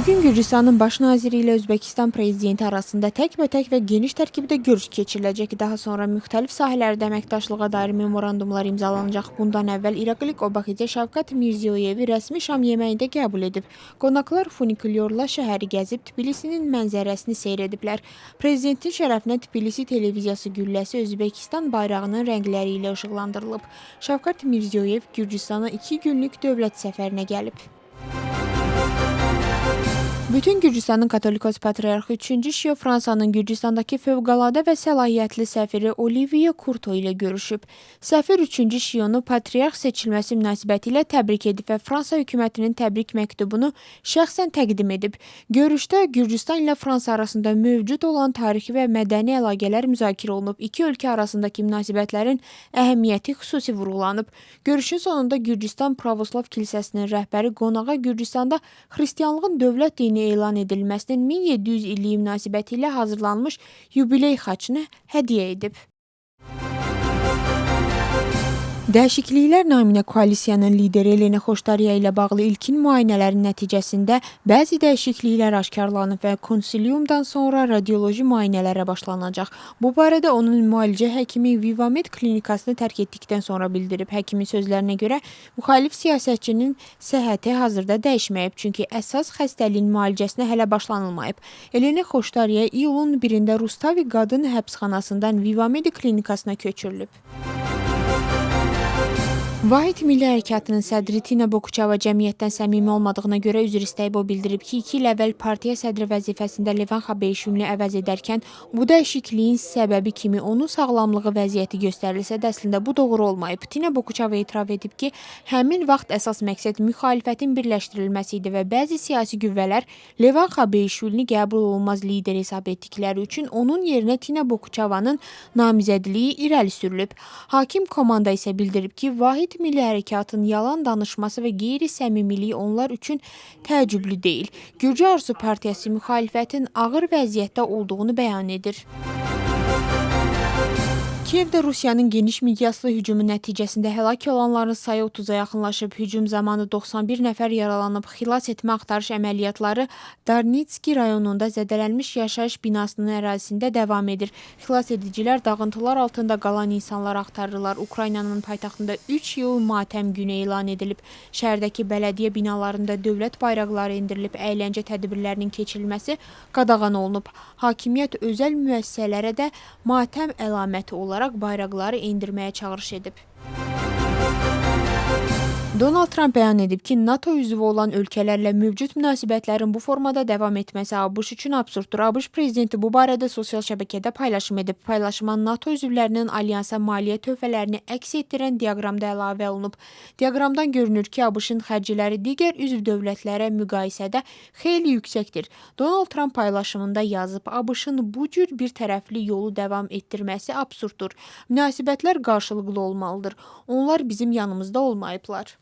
Bugün Gürcüstanın baş naziri ile Özbekistan prezidenti arasında təkbətək və geniş tərkibdə görüş keçiriləcək. Daha sonra müxtəlif sahələrdə əməkdaşlığa dair memorandumlar imzalanacaq. Bundan əvvəl İraqli Qobaqizə Şavkat Mirziyoyevi rəsmi şam yeməyində qəbul edib. Qonaqlar funikulyorla şəhəri gəzib Tbilisinin mənzərəsini seyr ediblər. Prezidentin şərəfinə Tbilisi televiziyası gülləsi Özbekistan bayrağının rəngləri ilə işıqlandırılıb. Şavkat Mirziyoyev Gürcüstana 2 günlük dövlət səfərinə gəlib. Bütün Gürcüstanın Katolikos Patriarxı 3-cü Şio Fransanın Gürcüstandakı fövqəladə və səlahiyyətli səfiri Olivier Kurto ilə görüşüb. Səfir 3-cü Şionu Patriarx seçilməsi münasibəti ilə təbrik edib və Fransa hökumətinin təbrik məktubunu şəxsən təqdim edib. Görüşdə Gürcüstan ilə Fransa arasında mövcud olan tarixi və mədəni əlaqələr müzakirə olunub. İki ölkə arasındakı münasibətlərin əhəmiyyəti xüsusi vurğulanıb. Görüşün sonunda Gürcüstan Pravoslav Kilsəsinin rəhbəri qonağa Gürcüstanda xristianlığın dövlət dini elan edilməsinin 1700 illiyi münasibəti ilə hazırlanmış yubiley xaçını hədiyyə edib. Dəyişikliklər naminə koalisiyanın lideri Elena Xoşdarya ilə bağlı ilkin müayinələrin nəticəsində bəzi dəyişikliklər aşkarlanıb və konsiliumdan sonra radioloji müayinələrə başlanacaq. Bu barədə onun müalicə həkimi Vivamed klinikasını tərk etdikdən sonra bildirib. Həkimin sözlərinə görə müxalif siyasətçinin səhhəti hazırda dəyişməyib, çünki əsas xəstəliyin müalicəsinə hələ başlanılmayıb. Elena Xoşdarya iyulun 1-də Rustavi qadın həbsxanasından Vivamed klinikasına köçürülüb. Vahid Milli Hərəkatının sədri Tina Bokuçava cəmiyyətdən səmimi olmadığına görə üzr istəyib. O bildirib ki, 2 il əvvəl partiya sədri vəzifəsində Levan Xabeyşunlu əvəz edərkən bu dəyişikliyin səbəbi kimi onun sağlamlığı vəziyyəti göstərilsə də əslində bu doğru olmayıb. Tina Bokuçava etiraf edib ki, həmin vaxt əsas məqsəd müxalifətin birləşdirilməsi idi və bəzi siyasi qüvvələr Levan Xabeyşunlu qəbul olunmaz lider hesab etdikləri üçün onun yerinə Tina Bokuçavanın namizədliyi irəli sürülüb. Hakim komanda isə bildirib ki, Vahid Milli Hərəkatın yalan danışması və qeyri-səmimiliyi onlar üçün təəccüblü deyil. Gürcü Arzu Partiyası müxalifətin ağır vəziyyətdə olduğunu bəyan edir. Kiyevdə Rusiyanın geniş miqyaslı hücumu nəticəsində həlak olanların sayı 30-a yaxınlaşıb. Hücum zamanı 91 nəfər yaralanıb. Xilas etmə axtarış əməliyyatları Darnitski rayonunda zədələnmiş yaşayış binasının ərazisində davam edir. Xilas edicilər dağıntılar altında qalan insanlar axtarırlar. Ukraynanın paytaxtında 3 iyul matəm günü elan edilib. Şəhərdəki bələdiyyə binalarında dövlət bayraqları endirilib. Əyləncə tədbirlərinin keçirilməsi qadağan olunub. Hakimiyyət özəl müəssisələrə də matəm əlaməti olaraq bayraqları endirməyə çağırış edib. Donald Trump bəyan edib ki, NATO üzvü olan ölkələrlə mövcud münasibətlərin bu formada davam etməsi ABŞ üçün absurddur. ABŞ prezidenti bu barədə sosial şəbəkədə paylaşım edib. Paylaşıma NATO üzvlərinin alyansa maliyyə töhfələrini əks etdirən diaqramda əlavə olunub. Diaqramdan görünür ki, ABŞ-ın xərcləri digər üzv dövlətlərə müqayisədə xeyli yüksəkdir. Donald Trump paylaşımında yazıb, ABŞ-ın bu cür bir tərəfli yolu davam etdirməsi absurddur. Münasibətlər qarşılıqlı olmalıdır. Onlar bizim yanımızda olmayıblar.